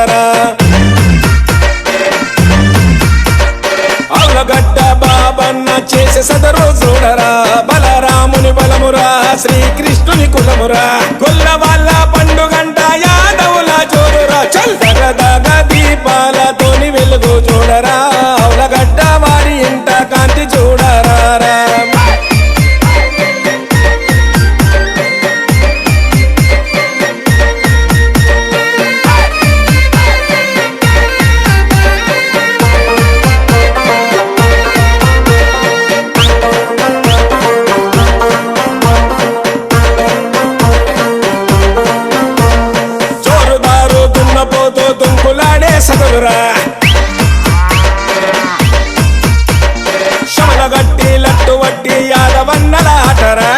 చూడరా అవలగడ్డ బాబన్న చేసే సదరు చూడరా బలరాముని బలమురా శ్రీకృష్ణుని కులమురా గొల్ల వాళ్ళ పండుగంట యాదవుల జోరురా చల్ దగదగ దీపాలతోని వెలుగు చూడరా అవలగడ్డ వారి ఇంట కాంతి చూడరా దుంకులాడే సదరురా శమలగట్టి లట్టు వట్టి యాదవన్నల ఆటరా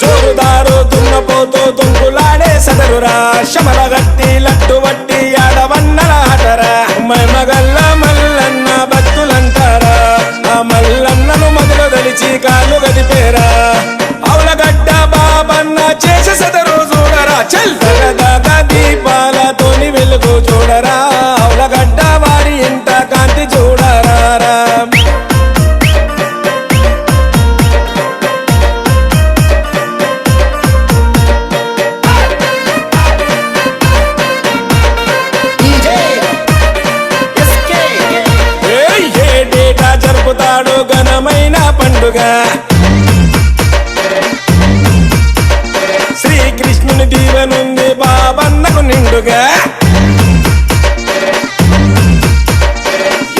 జోరుదారు దున్నపోతూ దుంకులాడే సదరురా శమలగట్టి లట్టు వట్టి యాదవన్నల ఆటరా మగల్ల మల్లన్న భక్తులంటారా ఆ మల్లన్నను మొదలు దలిచి కాళ్ళు గదిపేరా అవలగడ్డ బాబన్న చేసే సదరు చల్ దగదగ దీపాలతోని వెలుగు చూడరా అవలగడ్డ వారి ఇంట కాంతి చూడరా ఏ డేటా జరుపుతాడు ఘనమైన పండుగ శ్రీకృష్ణుని దీవెనుంది బాబన్నకు నిండుగా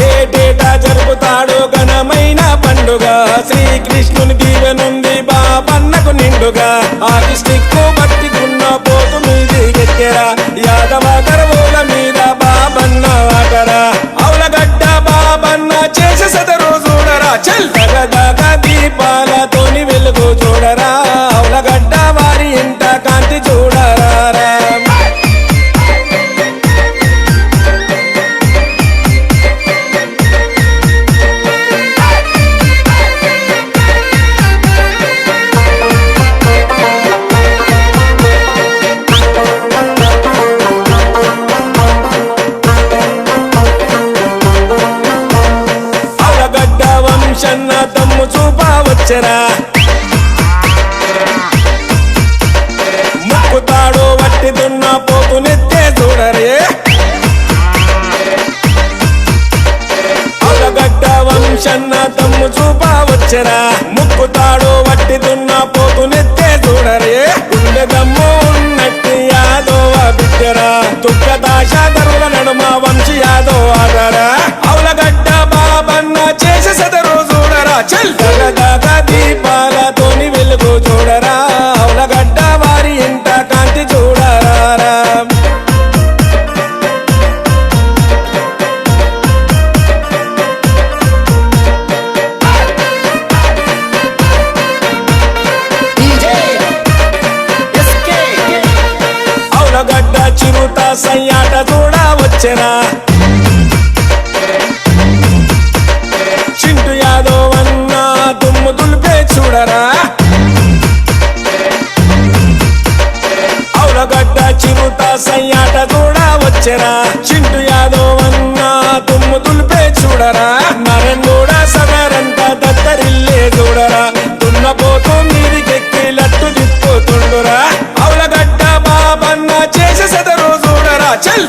ఏ డేటా జరుపుతాడు ఘనమైన పండుగ శ్రీకృష్ణుని దీవెనుంది బాబన్నకు నిండుగా ఆకిస్టిక్కు భక్తి దున్న పోతు మీది గెక్కెరా యాదవ గర్వుల మీద బాబన్న ఆటరా అవలగడ్డ బాబన్న చేసే సదరు చూడరా చల్ దగదగ దీపాలతోని వెలుగు చూడరా అవలగడ్డ వారి ఇంట కాంతి చూడరా అవలగడ్డ వంశన్న తమ్ము చూపా వచ్చరా ముక్కుతాడు వట్టి దున్న పోతు నెత్తే చూడరే అవలగడ్డ వంశన్న తమ్ము చూపా వచ్చరా ముక్కుతాడు వట్టి దున్న పోతు నెత్తే చూడరే గుండె దమ్ము ఉన్నట్టి యాదవ బిడ్డరా దుఃఖదాశ ధరుల నడుమ వంశీ యాదవ్ ఆదరా అవలగడ్డ బాబన్న చేసే సదరు చూడరా చల్ దగదగ దీపాలతోని వెలుగు చూడరా అవలగడ్డ వారి ఇంట కాంతి చూడరా అవలగడ్డ చిరుత సయ్యాట చూడ వచ్చరా చింటు యాదవ్ అన్న దుమ్ము దులిపే చూడరా అవలగడ్డ చిరుత సయ్యాట చూడ వచ్చరా చింటు యాదవ్ అన్న దుమ్ము దులిపే చూడరా నరంగూడ సగరంత దత్తరిల్లే చూడరా దున్నపోతూ మీదికెక్కి లట్టు దిప్పుతుండురా అవలగడ్డ బాబన్న చేసే సదరు చూడరా చల్